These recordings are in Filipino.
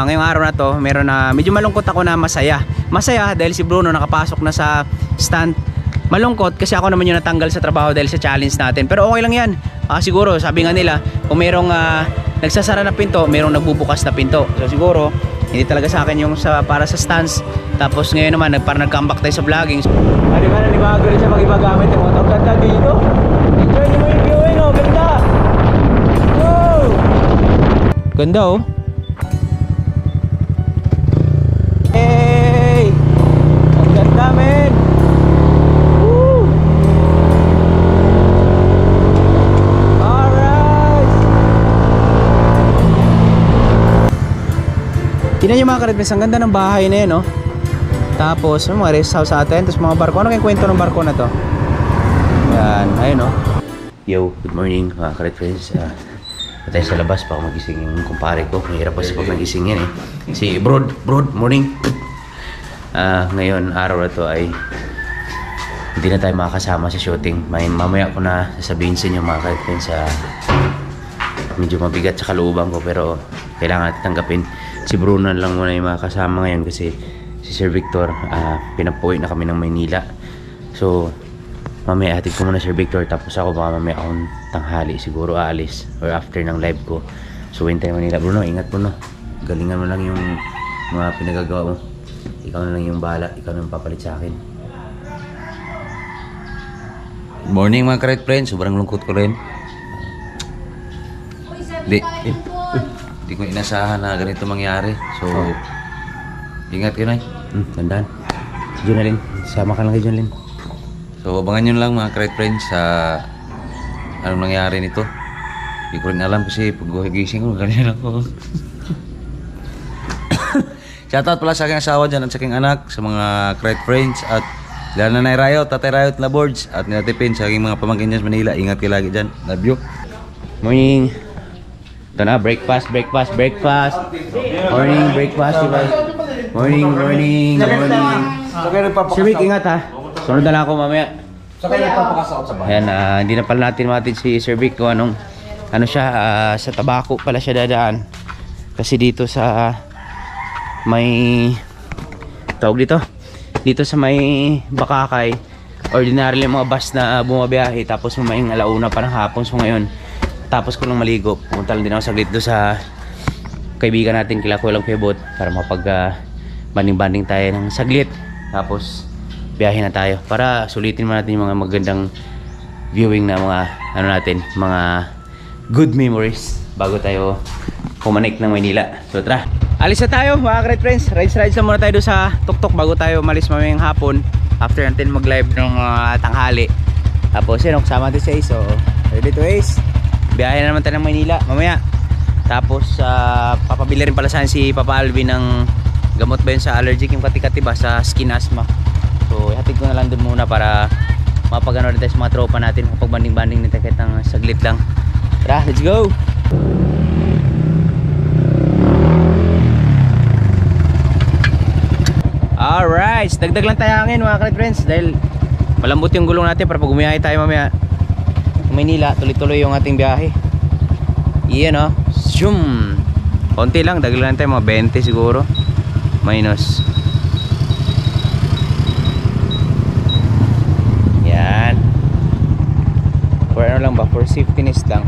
Ngayong araw na to, meron na medyo malungkot ako na masaya. Masaya dahil si Bruno nakapasok na sa stand. Malungkot kasi ako naman yung natanggal sa trabaho dahil sa challenge natin. Pero okay lang yan. Siguro, sabi nga nila, kung merong nagsasara na pinto, merong nagbubukas na pinto. So siguro, hindi talaga sa akin yung para sa stands. Tapos ngayon naman, parang nag-comeback tayo sa vlogging. Di ba, nanibago rin siya mag-iba gamit yung motor. Ganda dito. Enjoy nyo mo yung viewing, oh. Ganda. Wow! Ganda, oh. Hey! Ang ganda, men! Woo! Alright! Tingnan nyo mga karitmes, ang ganda ng bahay na yun, no? Tapos, yung mga rest house atin, tapos mga barko. Ano kayong kwento ng barko na to? Yan, ayun, no? Yo, good morning mga karitmes. Tayo sa labas pa ako magising yung kumpare ko. Mahirap kasi pag nagising yan eh. Si Brod, morning. Ngayon, araw na to ay hindi na tayo makakasama sa shooting. Mamaya ko na sasabihin sa inyo mga karitmes, medyo mabigat sa kalooban ko pero kailangan natin tanggapin. Si Bruno lang muna yung makakasama ngayon kasi si Sir Victor, pinapuwi na kami ng Maynila. So, mamaya hatid ko muna Sir Victor, tapos ako baka mamaya akong tanghali siguro aalis or after ng live ko. So hintay Manila. Bruno, ingat Bruno, galingan mo lang yung mga pinagagawa mo. Ikaw na lang yung bahala, ikaw na yung papalit sa akin. Good morning mga karet friends, sobrang lungkot ko rin. Di ko inasahan na ganito mangyari. So ingat ka na. Tandaan si Jonalyn, sama ka lang kay Jonalyn. So abangan nyo lang mga karet friends sa anong nangyari nito. Hindi ko rin alam kasi pag gising ko ganyan ako. Shoutout pala sa aking asawa dyan at sa aking anak, sa mga karet friends at dahil Nanay Rayot, Tatay Rayot na boards at nilatipin sa aking mga pamangkin dyan sa Manila. Ingat kayo lagi dyan. Love you. Morning. Ito na, breakfast. Morning, breakfast diba? Morning. Sir Vic, ingat ha. Sunod na lang ako mamaya. Ayan, hindi na pala natin matid si Sir Vic kung ano siya, sa tabako pala siya dadaan. Kasi dito sa may tawag dito sa may Bakakay, ordinarily mga bus na bumabiyahe, tapos mamaying alauna pa ng hapon. So ngayon, tapos ko lang maligo, pumunta lang din ako saglit doon sa kaibigan natin kila Kulang Pebot para mapag banding tayo ng saglit. Tapos biyahe na tayo para sulitin mo natin yung mga magandang viewing na mga mga good memories bago tayo pumanik ng Maynila. So tara, alis na tayo mga great friends. Rides na muna tayo doon sa tuktok bago tayo umalis mamayang hapon after natin mag live ng tanghali. Tapos yun, kasama natin si Ace. So ready to Ace, biyahe na naman tayo ng Maynila mamaya. Tapos papabili rin pala saan si Papa Alvin ng gamot ba yun sa allergic, yung kati-kati ba sa skin asthma. So ihatid ko na lang doon muna para mapagano rin tayo sa mga tropa natin, mapagbanding-banding nito kahit ng saglit lang. Tara, let's go! Alright, dagdag lang tayo hangin mga kalit friends dahil malambot yung gulong natin para pag umiyahe tayo mamaya Maynila, tuloy-tuloy yung ating biyahe. Iyan o, zoom! Konti lang, dagdag lang tayo mga 20 siguro minus. Yan, for ano lang ba, for safetyness lang.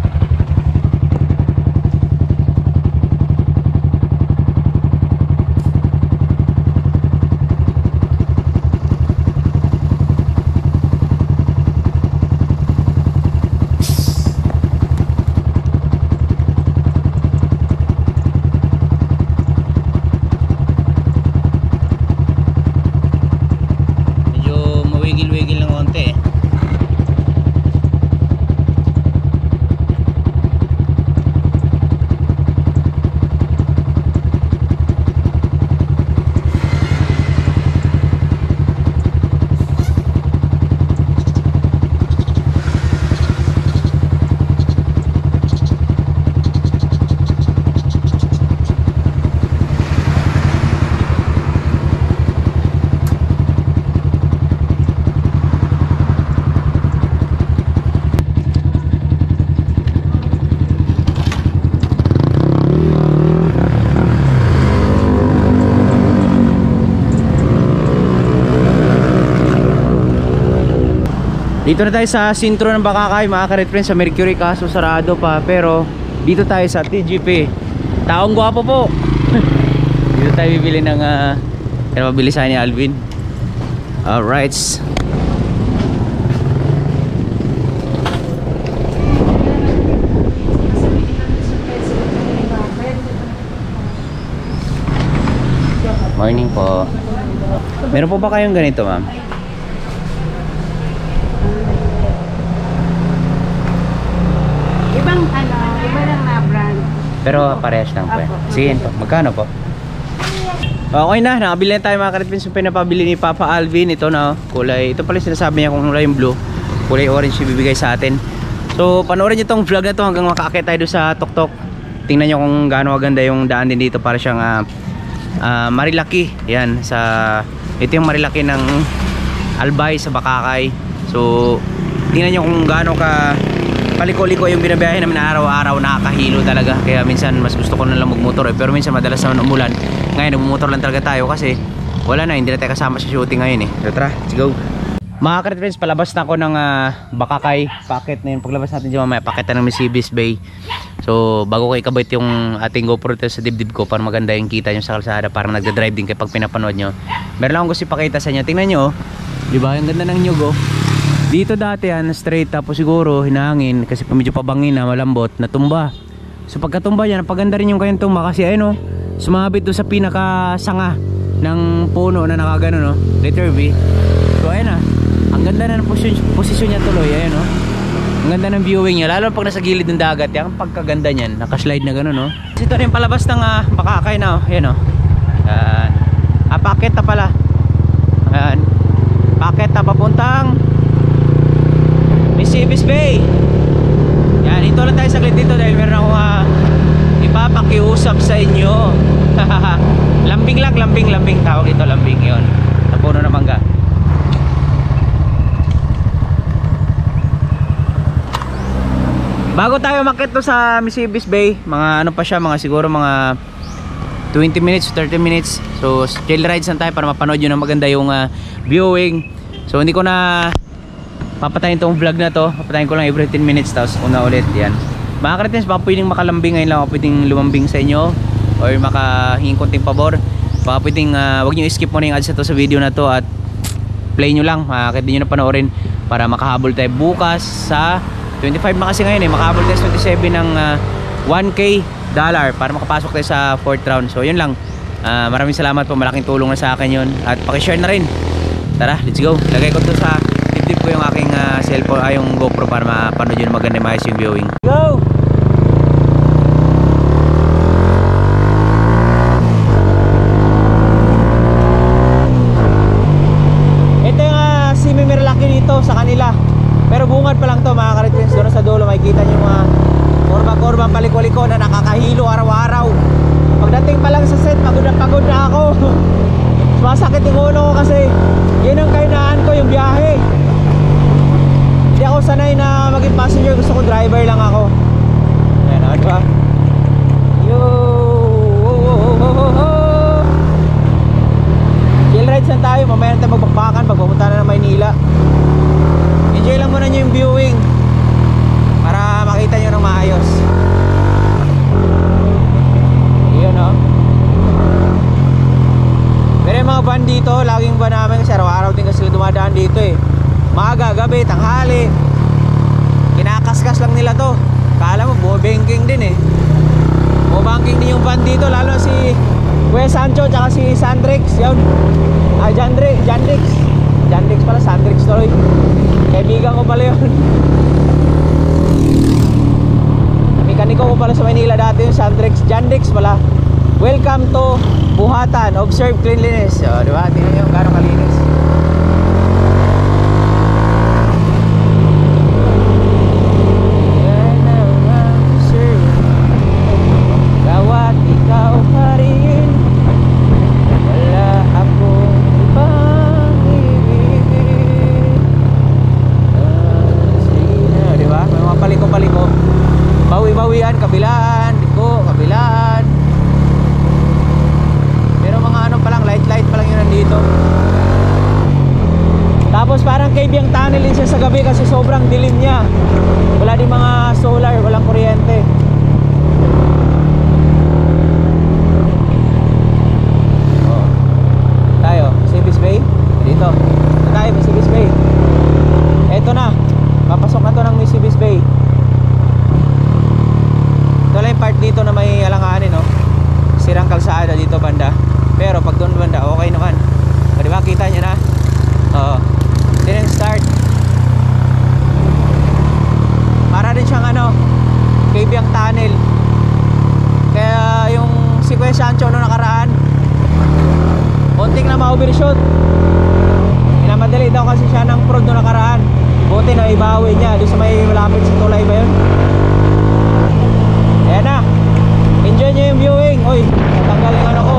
Dito na tayo sa sentro ng Bakakay mga ka-red friends, sa Mercury, kaso sarado pa. Pero dito tayo sa TGP. Taong gwapo po. Dito tayo bibili ng mabilisan ni Alvin. Alright. Morning po. Meron po ba kayong ganito, ma'am? Iba lang na brand. Pero parehas lang po. Sige po. Magkano po? Okay na, nakabili na tayo mga ka-red friends. Yung pinapabili ni Papa Alvin. Ito na, kulay. Ito pala sinasabi niya kung kulay yung blue. Kulay orange yung bibigay sa atin. So, panoorin niyo tong vlog na to hanggang makakakit tayo doon sa Tuktok. Tingnan niyo kung gaano maganda yung daan din dito. Para siyang Marilaki. Yan, ito yung Marilaki ng Albay sa Bakakay. So, tingnan niyo kung gaano ka paliko-liko yung binabiyahe namin na araw-araw. Nakakahilo talaga, kaya minsan mas gusto ko na lang magmotor pero minsan madalas naman umulan. Ngayon nagmumotor lang talaga tayo kasi wala na, hindi na tayo kasama sa shooting ngayon So tara, let's go. Mga ka-red friends, palabas na ako ng Bakakay. Packet na yun, paglabas natin dyan mamaya, packet na ng Misibis Bay. So bago ko ikabit yung ating GoPro sa dibdib ko para maganda yung kita nyo sa kalsada, para nagda-drive din kayo pag pinapanood nyo. Meron lang akong gusto ipakita sa inyo. Tingnan nyo, diba, ang ganda ng nyug. Dito dati straight, tapos siguro hinangin kasi medyo pabangin na malambot, natumba. So pagkatumba yan, napaganda rin yung kanyang tumba kasi ayun sumabit doon sa pinakasanga ng puno na nakagano letter V. So ayun ang ganda na ng posisyon niya tuloy, ayun ang ganda ng viewing niya, lalo pag nasa gilid ng dagat, yung pagkaganda niyan, nakaslide na gano'n Ito rin palabas ng Bakakay na ayun packet na pala. Ayan, packet na papuntang Misibis Bay. Yan, ito lang tayo saglit dito dahil meron akong ipapakiusap sa inyo. Lambing lang, lambing tawag ito, lambing yon. Sa puno ng mangga. Bago tayo umakyat sa Misibis Bay, mga pa siya, mga siguro mga 20 minutes, 30 minutes. So chill rides lang tayo para mapanood yun ng maganda yung viewing. So hindi ko na papatayin tong vlog na to, papatayin ko lang every 10 minutes tapos una ulit. Yan mga ka-red, baka pwedeng makalambing ngayon lang, baka pwedeng lumambing sa inyo or makahingin konting pabor, baka pwedeng wag nyo skip muna yung ads na to sa video na to at play nyo lang, kahit di nyo na panoorin para makahabol tayo bukas sa 25 na kasi ngayon makahabol tayo sa 27 ng $1K para makapasok tayo sa 4th round. So yun lang, maraming salamat po, malaking tulong na sa akin yun at pakishare na rin. Tara, let's go. Lagay ko to sa tip ko yung aking cellphone, yung GoPro para mapanood yun maganda maayos yung viewing. Go! Ito yung semi-Marilaki dito sa kanila. Pero bungad pa lang to mga ka-red friends. Doon sa dulo makikita nyo mga kurba-kurba paliko-liko na nakakahilo araw-araw. Pagdating pa lang sa set, pagod na ako. Masakit yung ulo ko kasi yun ang kainaan ko, yung biyahe. Hindi ako sanay na maging passenger, gusto ko driver lang ako. Ayan, diba? Yo! Chill rides lang tayo, mamaya natin magbakbakan pag pumunta na ng Maynila. Enjoy lang muna nyo yung viewing para makita nyo ng maayos. Yun Pero yung mga van dito, laging van namin kasi araw-araw din kasi dumadaan dito Maaga, gabi, tanghali. Kinakaskas lang nila to. Kala mo, bumabanking din Bumabanking din yung van dito, lalo si Kuya Sancho tsaka si Sandrix. Yun. Jandrix pala, Sandrix tuloy. Kaibigan ko pala yun. Mekaniko ko pala sa Manila dati yung Jandrix pala. Welcome to Buhatan. Observe cleanliness. Diba? Tingnan nyo yung gano'ng kalinis. Gawat ikaw pa rin, wala akong ibang ibig. Diba? May mga paliko-paliko. Bawi-bawian, kabilaan, liko, kabilaan. Pero mga pa lang, light pa lang yun nandito. overshoot. Minamadali daw kasi siya ng prod no nakaraan. Buti na ibawi niya doon sa may malapit sa tulay ba yun. Ayan na. Enjoy nyo yung viewing. Uy, natanggal yung ano ko.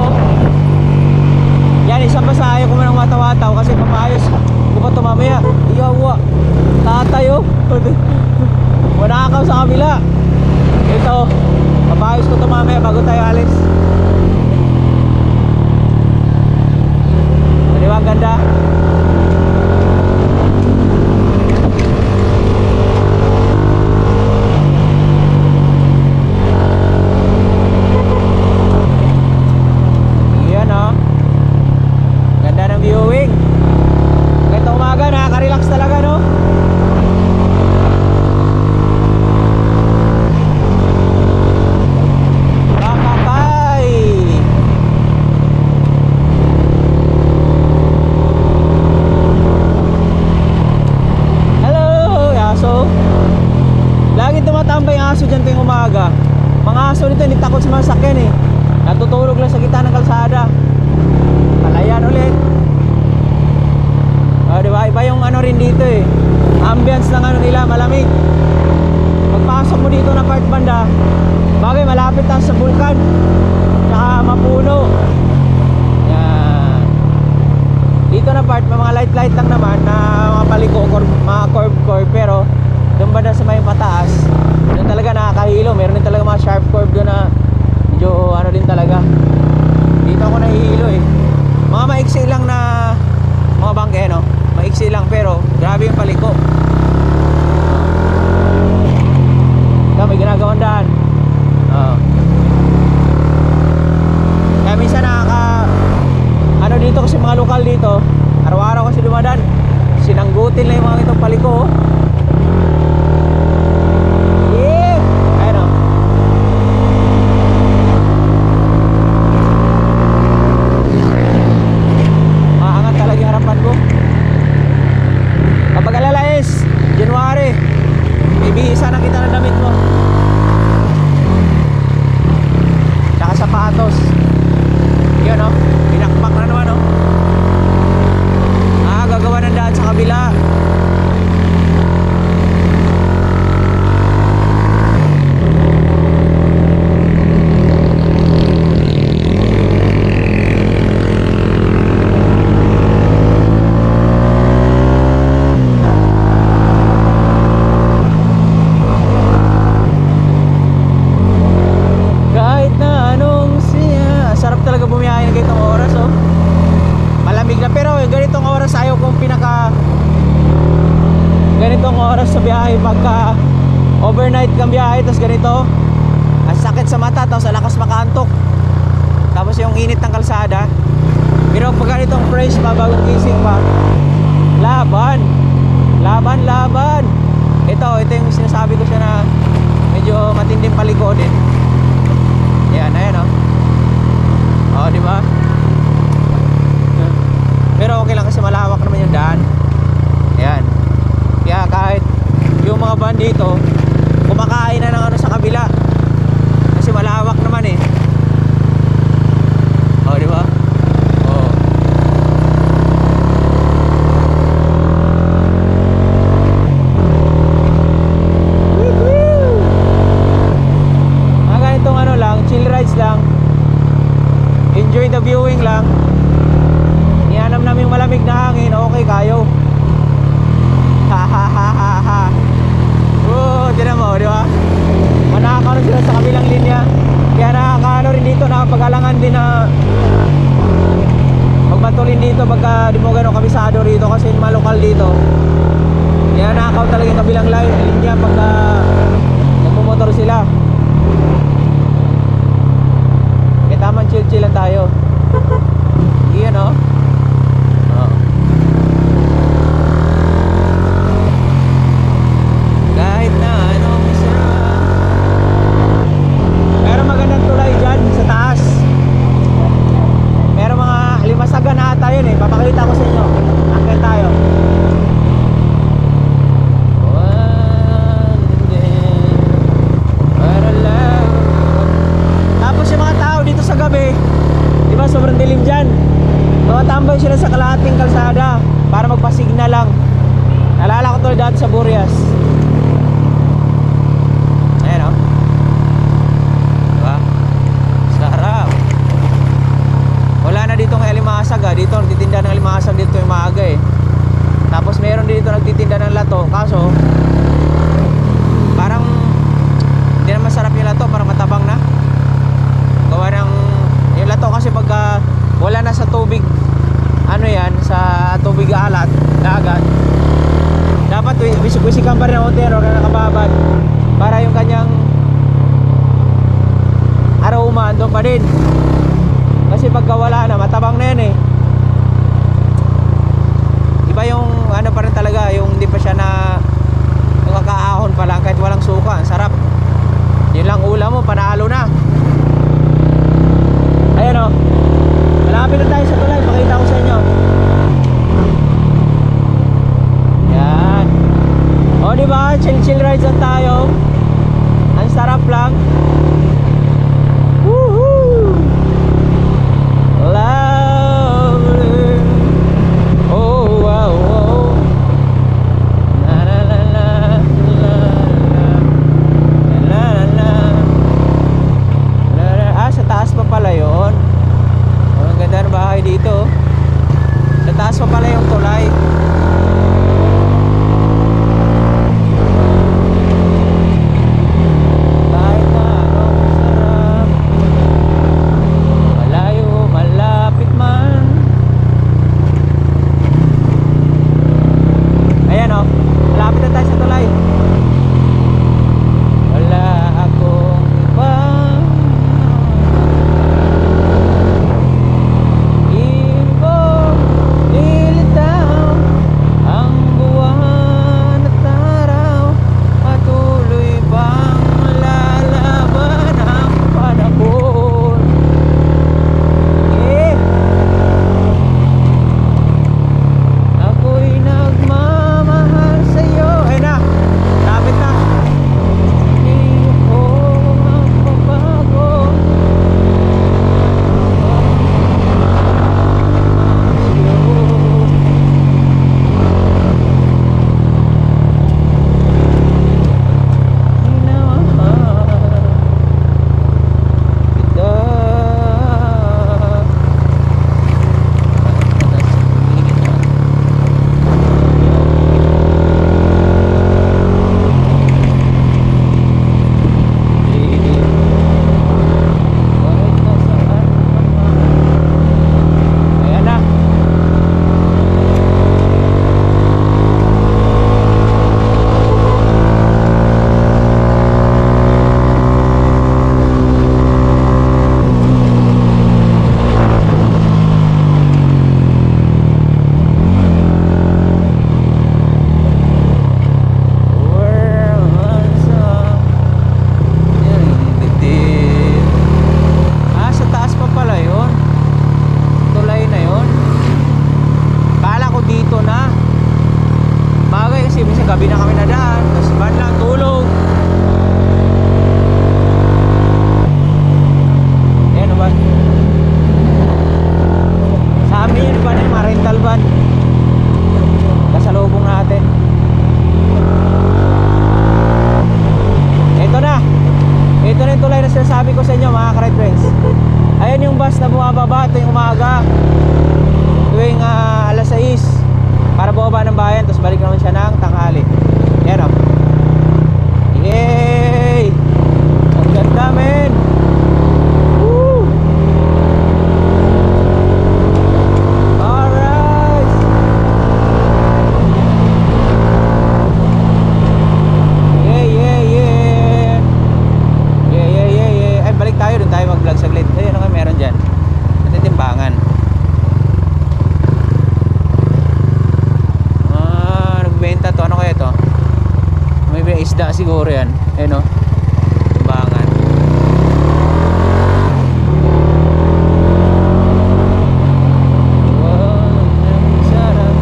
Yan, isang basa ayaw ko man ng wataw-wataw kasi papayos ko pa ito mamaya. Iyawa. Tatayo. Manakaw sa kabila. Ito, papayos ko ito mamaya bago tayo alis. Di ba ang ganda? Yan o. Ganda ng viewing. Ganito umaga, nakaka-relax talaga no? Kakakay. Hello, aso. Lagi tumatambay ang aso dyan tuwing umaga. Mga aso nito hindi takot sa mga sakyan eh. Natutulog lang sa gitna ng kalsada. Palayan ulit. Diba? Iba yung ano rin dito eh. Ambience ng ano nila, malamig. Pagpasok mo dito na part banda, bagay malapit lang sa vulkan. Tsaka mapuno. Yan. Dito na part, may mga light lang naman na mga paliko, mga curve. Pero doon banda sa may mataas, doon talaga nakakahilo. Meron din talaga mga sharp curve doon na medyo ano din talaga. Dito ako nahihilo eh. Mga maiksi lang na mga bangke no, maiksi lang pero grabe yung paliko. May ginagawang daan. Kaya minsan ano dito kasi mga lokal dito, araw-araw kasi dumadaan, sinanggutin lang yung mga itong paliko. Yeah! Ayun o. Maangat talaga yung harapan ko. Kapag alala is January, may bihisa na kita ng damit mo. Tsaka sapatos. Yun o, pinakpak na naman o. Gagawa ng daan sa kabila. Ganitong oras sa biyahe pagka overnight kang biyahe tapos ganito ang sakit sa mata tapos ang lakas makaantok tapos yung init ng kalsada. Pero pag ganitong fresh pa bagong gising pa, laban ito yung sinasabi ko siya na medyo matinding paliko din. Ayan o diba? Pero okay lang kasi malawak naman yung daan. Ayan. Kaya kahit yung mga van dito kumakain na ng ano sa kabila kasi malawak naman eh. O diba? O mga ganitong ano lang, chill rides lang, enjoy the viewing lang. Ianam namin yung malamig na hangin, okay kayo. Ha. Tinan mo, di ba? Manakakaroon sila sa kabilang linya. Kaya nakakaano rin dito, nakapag-alangan din na magpatulin dito pagka di mo gano'ng kabisado rito kasi yung mga lokal dito. Kaya nakakaw talaga yung kabilang linya pagka nagmumotor sila. Kaya tamang chill lang tayo. Iyan o. Kahit na anong isa. Pero magandang tulay dyan sa taas. Pero mga limasagan na ata yun eh. Papakita ko sa inyo. Akit tayo. Tapos yung mga tao dito sa gabi, di ba sobrang dilim dyan. Mga tumatambay sila sa kalahating kalsada para magpa-signal lang. Naalala ko to dati sa Burias. Ayan o. Diba? Sarap. Wala na dito ng alimasag ha. Dito nagtitinda ng alimasag dito yung maaga eh. Tapos meron dito nagtitinda ng lato. Kaso parang hindi na masarap yung lato, parang matabang na. Gawa ng yung lato kasi pagka wala na sa tubig, ano yan, sa tubig alat, dagat, dapat wisik-wisikan pa rin ng utero na nakababad para yung kanyang aroma andun pa din. Kasi pagka wala na, matabang na yan eh. Iba yung ano pa rin talaga, yung hindi pa siya na nakakaahon pa lang kahit walang suka, ang sarap. Yun lang ulam mo, panalo na. Ayan o, malapit na tayo sa tulay, pakita ko sa inyo. Yan. O diba, chill rides lang tayo. Ang sarap lang. Woohoo! Lovely. Oh wow, wow. La la la la la la la la la. Ah, sa taas pa pala yun. Oh, ang ganda ng bahay dito. Sa taas pa pala yung tulay. Kahit na ano, sarap. Malayo, malapit man. Ayan o, malapit na tayo sa tulay. Wala akong ibang ibang nilitaw. Ang buwan at araw, patuloy bang lalaban ang panahon? Eh, ako'y nagmamahal sa'yo. Ayun na, lapit na. Hindi ako magbabago. Ayan na. Ah, sa taas pa pala yun. Tulay na yun. Kala ko dito na. Bagay kasi minsan gabi na kami nadaan. Tapos ban lang tulog. Ayan o ba? Sa amin yun ba na yung mga rental van. Kasalubong natin. Ito na. Ito na yung tulay na sinasabi ko sa inyo mga ka-ride friends. Ayan yung bus na bumababa tuwing umaga, tuwing alas 6 para bumaba ng bayan, tapos balik naman siya ng tanghali. Yan o. Yay! Ang ganda men. Woo! Alright. Yeah, yeah, yeah. Yeah, yeah, yeah, yeah. Ay, balik tayo, dun tayo mag-vlog saglit. Ayun, ano meron dyan? Natitimbangan. Nagbenta to. Ano kaya to? May isda siguro yan. Ayun o. Timbangan. Wow, ang sarap.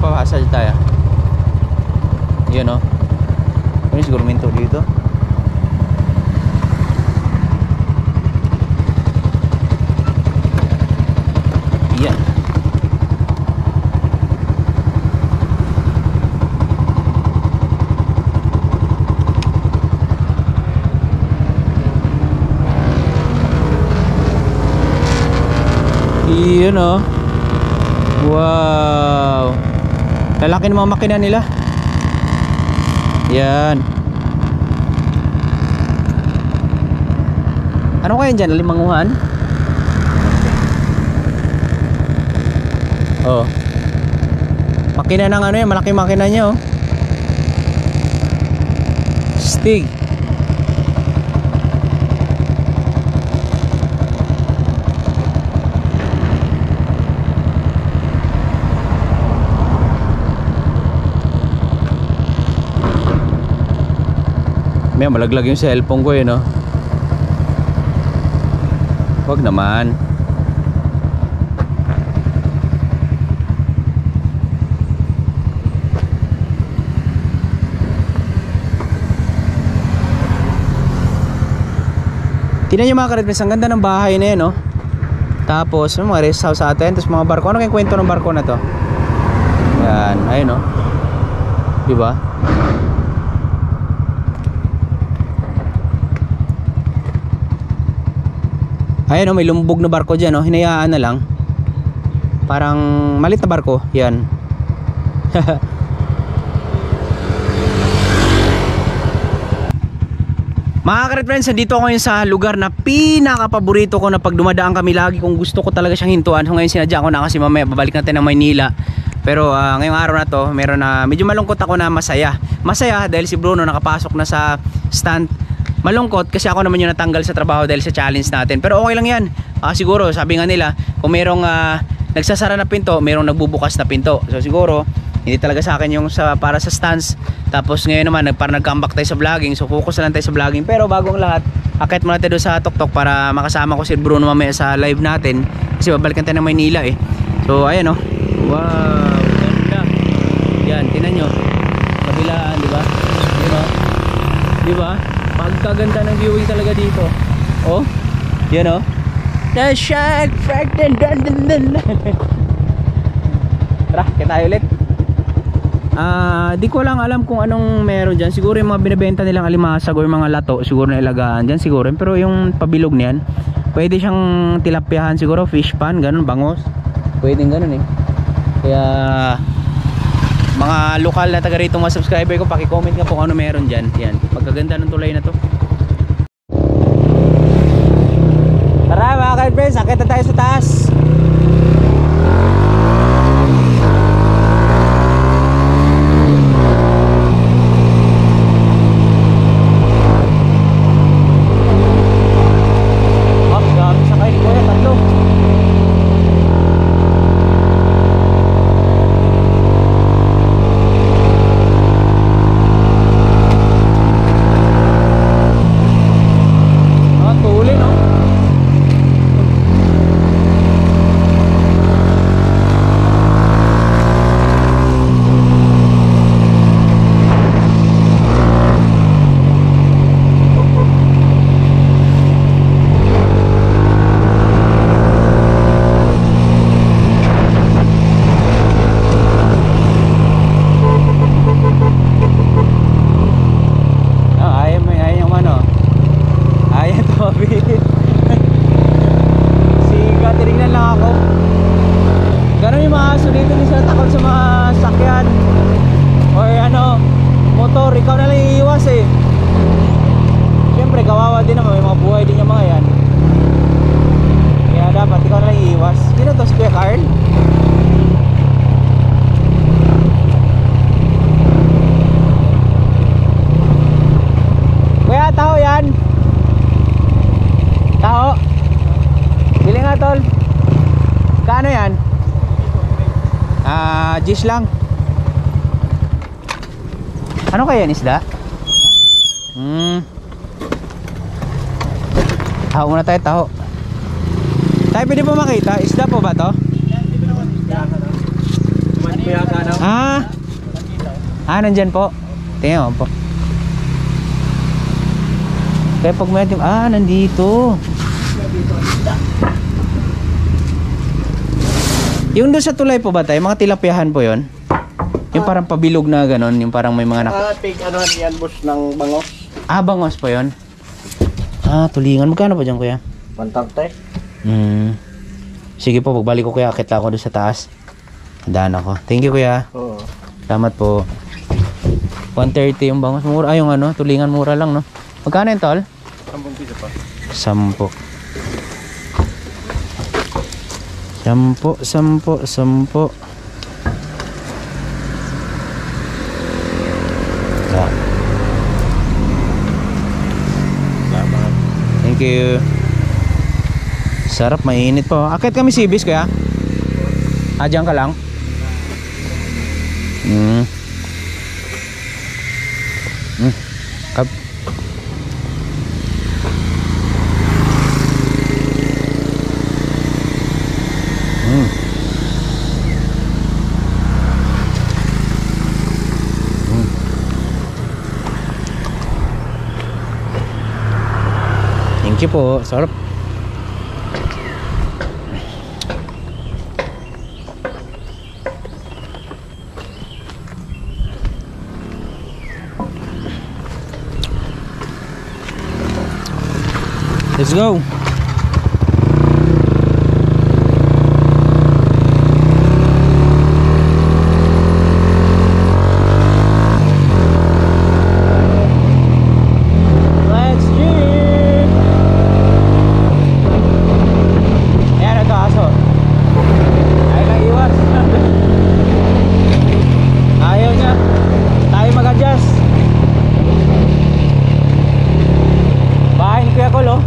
Papasal tayo. Yun o. Ano siguro minto dito? Yun oh. Wow. Lalaki ng mga makina nila. Yan. Ano kaya dyan? Limanguhan? Oh. Makina ng ano yan. Malaking makina niya oh. Stig. May malaglag yung cellphone ko eh no. Wag naman. Tingnan nyo mga ka-Redmans, ang ganda ng bahay na yan no. Tapos mga rest house atin. Tapos mga barko. Ano kayong kwento ng barko na to? Yan, ayun no. Diba? Ayan o, may lumbog na barko dyan o. Hinayaan na lang. Parang malit na barko. Yan. Mga ka-Redmans, nandito ako ngayon sa lugar na pinaka-paborito ko na pag dumadaan kami lagi kung gusto ko talaga siyang hintuan. So ngayon sinadya ko na kasi mamaya babalik natin ng Maynila. Pero ngayong araw na to, meron na medyo malungkot ako na masaya. Masaya dahil si Bruno nakapasok na sa stand. Malungkot kasi ako naman yung natanggal sa trabaho dahil sa challenge natin. Pero okay lang yan. Siguro sabi nga nila, kung merong nagsasara na pinto, merong nagbubukas na pinto. So siguro hindi talaga sa akin yung para sa stands. Tapos ngayon naman parang nag-comeback tayo sa vlogging. So focus na lang tayo sa vlogging. Pero bago ang lahat, akit muna tayo doon sa TokTok para makasama ko si Bruno mamaya sa live natin. Kasi babalikan tayo ng Maynila eh. So ayan oh. Wow, ganda. Yan, tinan nyo. Kabilaan, di ba? Diba? Diba? Pagkaganda ng viewing talaga dito. Oh, yan oh. The shark frightened. Tara, kaya tayo ulit. Di ko lang alam kung anong meron dyan. Siguro yung mga binibenta nilang alimasag o yung mga lato, siguro na ilagaan dyan siguro. Pero yung pabilog niyan, pwede siyang tilapyahan siguro, fish pan, ganun, bangos. Pwedeng ganun eh. Kaya mga lokal na taga rito mga subscriber ko, paki-comment nga kung ano meron dyan. Yan, pagkaganda ng tulay na to. Tara mga ka-Redmans, akit na tayo sa taas. Gis lang. Ano kaya yan, isda? Taho muna tayo, taho. Tayo pwede po makita, isda po ba to? Nandyan po. Tingnan mo po. Kaya pag may nandito. Yung doon sa tulay po ba tayo? Mga tilapyahan po yon? Yung parang pabilog na ganon, yung parang may mga yan boss ng bangos. Bangos po yon? Tulingan. Magkano po dyan kuya? 130. Sige po, pagbalik ko kuya, akit lang ako doon sa taas. Daan ako. Thank you kuya. Oo. Salamat po. 130 yung bangos. Mura. Ay, yung ano, tulingan mura lang, no? Magkano yung tol? 10 piso pa. 10. 10. Yeah. Salamat. Thank you. Sarap, mainit po. Akit kami sibis kuya. Diyan ka lang. Kap. Thank you po. Sarap. Let's go. Let's jeep. Ayan, ito aso. Ayaw lang iwas. Ayaw niya. Tayo mag-adjust. Bahay ni Kuya Col, oh.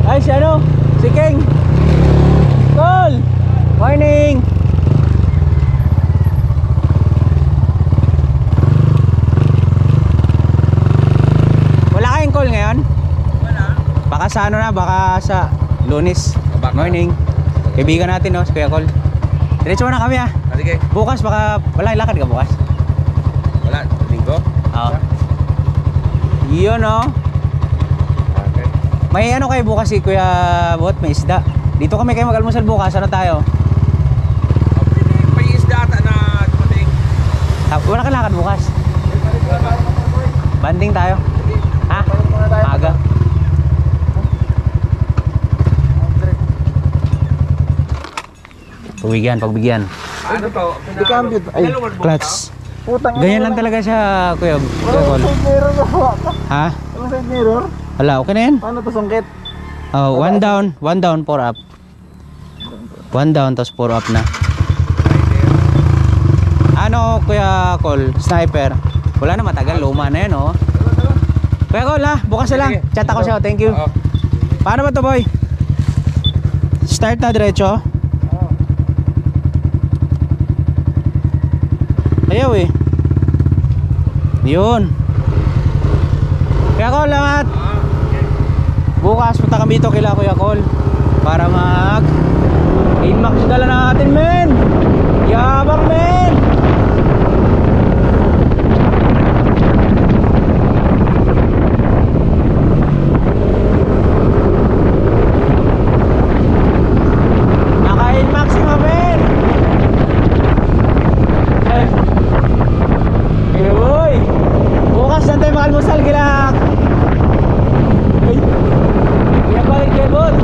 Ay, si ano? Si King. Col! Morning! Wala kayong call ngayon? Wala. Baka sa ano na, baka sa Lunes. Morning. Kaibigan natin, no? Si Kuya Col. Diretso mo na kami, ah. Sige. Bukas baka, wala, lakad ka bukas. Wala. Linggo? Oo. Yun, oh. Okay. May ano kayo bukas si Kuya Bot, may isda. Dito kami kayo mag-almusal bukas, ano tayo? May isda ata na dumating. Wala ka lakad bukas. Banding tayo. Ha? Aga. Pagbigyan. Ano to? Ikambit. Ay, Clutch. putang Ganyan lang talaga siya, Kuya Col. side mirror na hawa ka. Ha? Walang side mirror? Wala, okay na yan. Paano to sungkit? Oh, one down, 4 up. 1 down, tapos 4 up na. Ano, Kuya Col, sniper? Wala na, matagal, luma na yan, oh. Kuya Col, ha, bukas na lang. Chat ako siya, thank you. Oo. Paano ba to, boy? Start na diretso? Ayaw eh. Yun. Kuya Col, lamat. Bukas punta kami dito kila Kuya Col para mag Inmax dala natin, men. Yabang, men. Naka-Inmax mo, men. Eh, boy. Bukas na tayo mag-almusal kila Kuya Col, Kebot.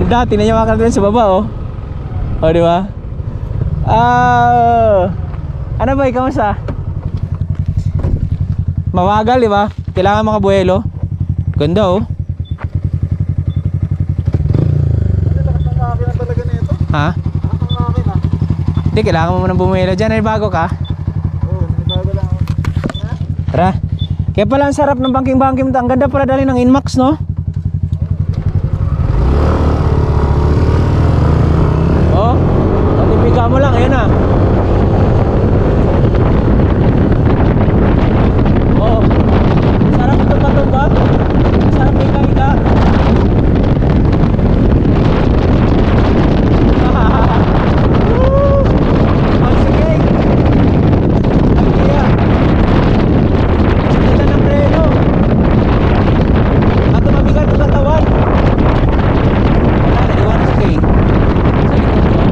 Ganda, tinayawakan natin sa baba, oh. O, di ba? Ano ba, kamusta? Mawagal, di ba? Kailangan makabuelo. Ganda, oh. Lakas ng makina talaga nito. Ha? Lakas ng makina. Hindi, kailangan mo munang bumuelo dyan. Ay, bago ka? Oo, nanibago lang ako. Tara. Kaya pala ang sarap ng banking-banking. Ang ganda pala dali ng Inmax, no? Oh, tatipiga mo lang, ayan na. Oh, sarap ito patumba. Sarap higa-higa. Woo! Oh, sige. Idea. Ganda ng preno. At mabigat ang katawan. Wala, naiwanan si Kay. Sa likod ko.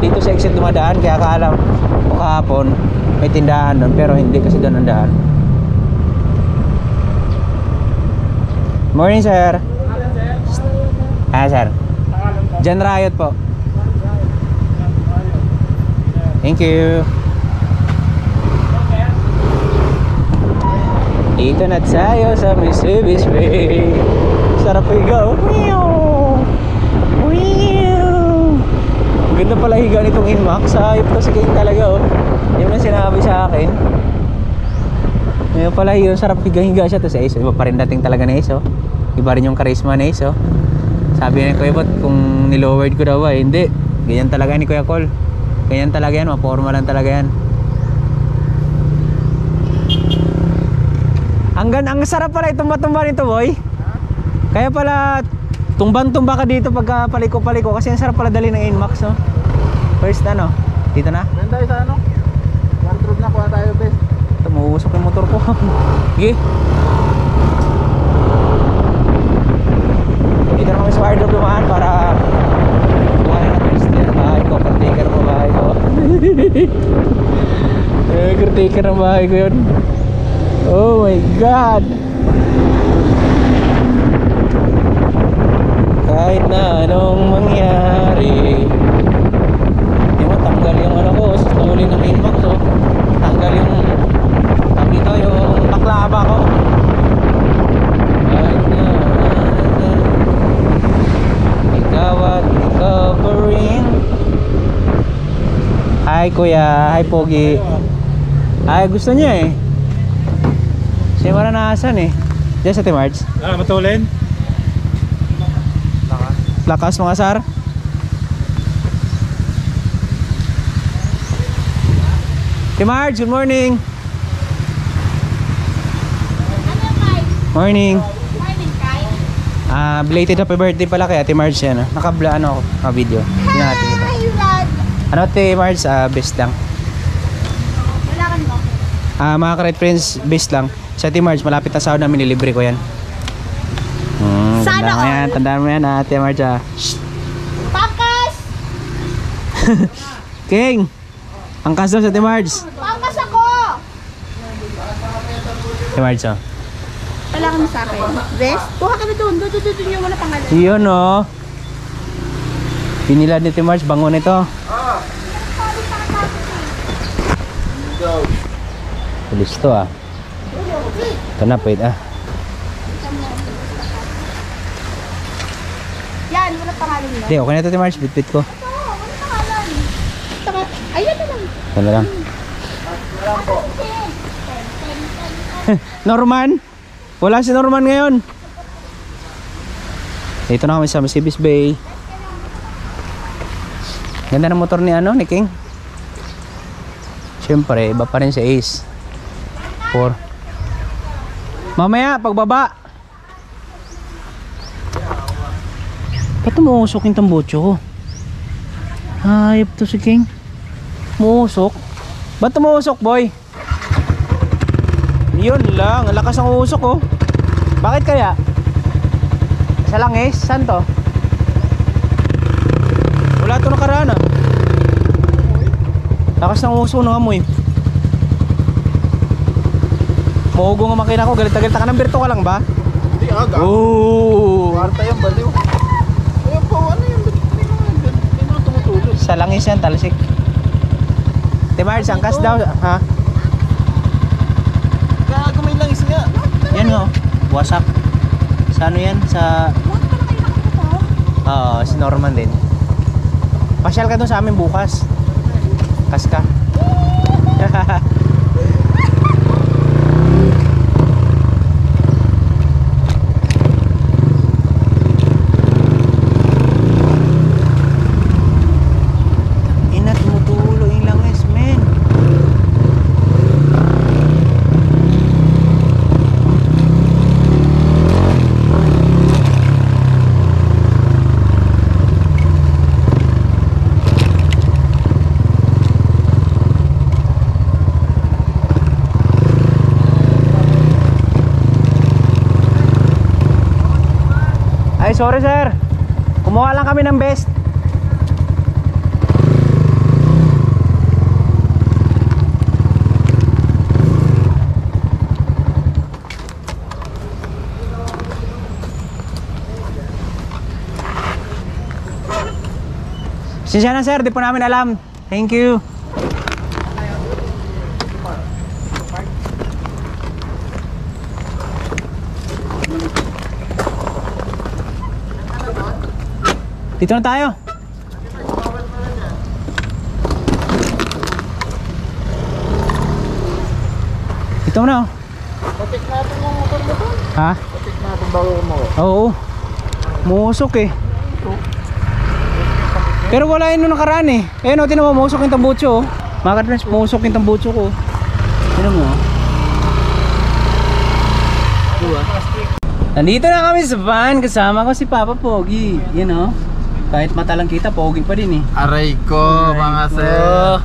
dito sa exit dumadaan, kaya akala ko kahapon may tindahan doon, pero hindi kasi doon ang daan. Morning sir. Ah sir, Jan Riot po. Thank you. Dito na tayo sa Mercedes Way. Sarap higa oh. Ganda pala higa nitong Inmax. Ayop to si King talaga oh. Yung na sinabi sa akin. Ngayon pala yun, sarap higa siya to sa Ace. Iba pa rin dating talaga na Ace oh. Iba rin yung charisma na Ace oh. Sabi ni Kuya Bot kung nilowered ko daw ba, hindi. Ganyan talaga ni Kuya Col. Ganyan talaga yan, maporma lang talaga yan. Ang sarap pala itumba-tumba nito boy. Kaya pala tumbang-tumba ka dito pagka paliko-paliko kasi ang sarap pala dali ng Inmax no. First ano, dito na. Ganda tayo sa ano? One truck na, kuha tayo best. Ito, mauusok yung motor ko. Sige. Dito na kami sa airdrop dumaan para buhay na first year. Bahay ko, caretaker mo bahay ko. Caretaker ng bahay ko yun. Oh my God. Kahit na anong mangyari, di mo tanggal yung ano ko, sa huli ng Inmax oh. Tanggal yung dito yung baklava ko. Kahit na ikaw at ikaw pa rin. Hi kuya, hi Pogi. Ay gusto niya eh. Siya maranasan eh. Diyan sa Timarts. Matulin? Lakas mga sar. Timarts, good morning. Morning. Belated happy birthday pala kay Ate Marge yan. Nakabla ano ako, video. Hindi na natin ito. Ano Ate Marge, best lang. Wala ka mo? Mga ka-Red Friends, best lang. Sa Ate Marge, malapit na sahod namin, nilibre ko yan. Sana Tandaan mo yan, tandaan mo yan Ate Marge Pakas! King! Angkas daw sa Ate Marge. Pakas ako! Ate Marge oh. Kailangan mo sa akin. Best? Kuha ka na doon. Doon yung wala pangalan. Yun oh. Pinilad ni Ate Marge, bango nito. Pulis to ah. Ito na, wait ah. Yan, wala pangalan mo. Hindi, okay na ito Ate Marge, bit-bit ko. Oo, wala pangalan. Ayan na lang. Ito na lang. Norman? Wala si Norman ngayon. Dito na kami sa Mercedes Bay. Ganda ng motor ni ano, ni King. Siyempre, iba pa rin si Ace 4. Mamaya, pagbaba. Ba't umuusok yung tambocho ko? Hayop to si King. Umuusok? Ba't umuusok, boy? Yun lang, ang lakas ng usok oh. Bakit kaya? Sa langis? Saan to? Wala to nakaraan ah. Lakas ng usok ng amoy. Mahugo nga makina ko, galit na galit. Number 2 ka lang ba? Hindi aga. Oo. Kwarta yung baliw. Ayun po, ano yung hindi mo tumutulog. Sa langis yan, talsik. Timar, sangkas daw. Ha? Gago may langis nga. Yan oh, wasak. Sa ano yan? Sa... Oo, si Norman din. Pasyal ka dun sa amin bukas. Kaska. Ina, tumutulo yung langis, men. Ay, sorry sir. Kumuha lang kami ng best. Sinsya na sir, di po namin alam. Thank you. Dito na tayo. Dito na oh. Patik natin yung motor mo to. Ha? Patik natin bago mo. Oo. Muusok eh. Pero wala yun nung nakaraan eh. Ayun o, tinan mo, muusok yung tambucho oh. Mga ka-friends, muusok yung tambucho ko. Tinan mo oh. Nandito na kami sa van, kasama ko si Papa Pogi. Yan oh. Kahit mata lang kita, Pogi pa din eh. Aray ko, mga sir.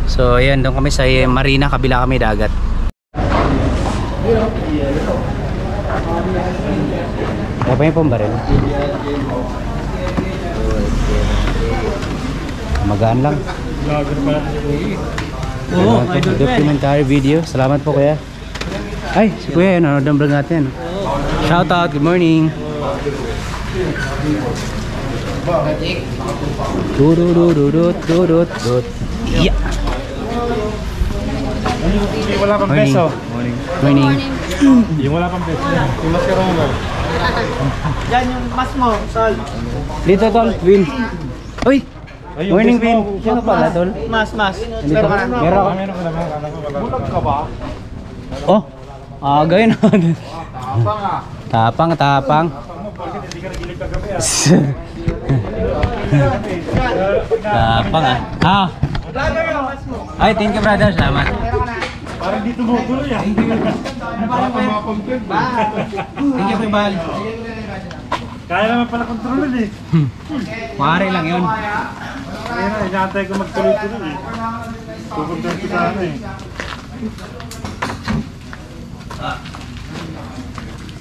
So ayan, doon kami sa marina, kabila kami dagat. Kaya pa yung pambaril. Magaan lang. Oo, documentary video. Salamat po kuya. Ay, si kuya, nanonood ang vlog natin. Shout out, good morning. Durut. Yeah. Yung wala pang Morning. peso. Morning. Yung wala pang peso. Yung maskarong mo. Yan yung mas mo, Sol. Dito tol, Vin. Uy! Ay, Morning yung Vin. best mo. Sino pala tol? Mas. Dito ka? Meron ako. Meron ka naman. Bulag ka ba? Oh! Gawin natin. Tapang ah. Tapang. Tapang mo, bakit hindi ka nagilig kagabi ah? Tapang ah. Ay, thank you brother. Salamat. Parang di tumutuloy ah. Parang kumakontent. Thank you, Pibal. Kaya naman pala kontrolin eh. Mare lang yun. Kaya na, inaantay ko magtuloy-tuloy eh. Kukontent ko sana eh.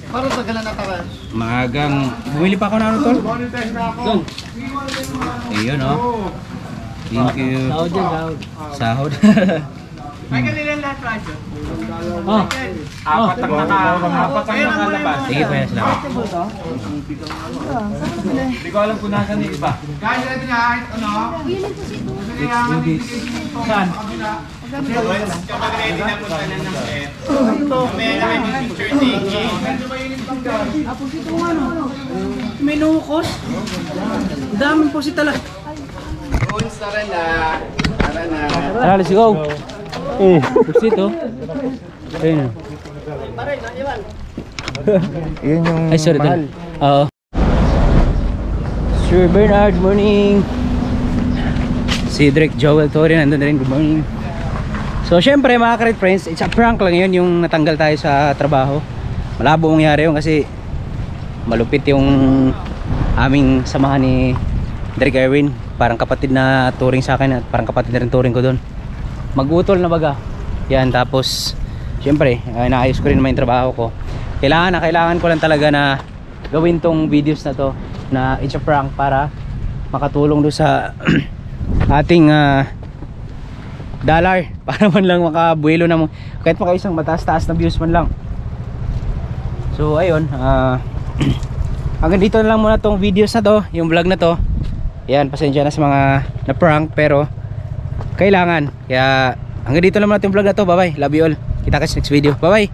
Parang tagalan na tayo. Maagang, bumili pa ako na ano tol? Monetize na ako. Doon. Ayun oh. Thank you. Sahod yan, sahod. Sahod. May kanilang lahat, Radyo. Oh. Apat ang nakalabas. Sige kuya, salamat. Hindi ko alam kung nasan yung iba. Guys, ito niya, ano? Saan? Kapag ready na punta na ng set. May picture taking. May nukos. Daming po si talaga. Tara, let's go. Pusit oh. Ayun. Yun yung Ay, sorry tol. Oo. Sir Bernard, morning. Cedric Joel Torre, nandun na rin, good morning. So syempre mga ka-red friends, it's a prank lang yun yung natanggal tayo sa trabaho. Malabo mangyari yun kasi malupit yung aming samahan ni Derek Erwin. Parang kapatid na touring sa akin at parang kapatid na rin touring ko doon. Mag-utol na baga. Yan, tapos syempre naayos ko rin naman yung trabaho ko. Kailangan ko lang talaga na gawin tong videos na to na it's a prank para makatulong do sa ating dollar para man lang makabuelo na kahit maka isang mataas-taas na views man lang. So ayun, hanggang dito na lang muna tong videos na to, yung vlog na to. Yan, pasensya na sa mga na prank pero kailangan. Kaya hanggang dito lang muna tong vlog na to. Bye bye, love you all. Kita kasi next video. Bye bye.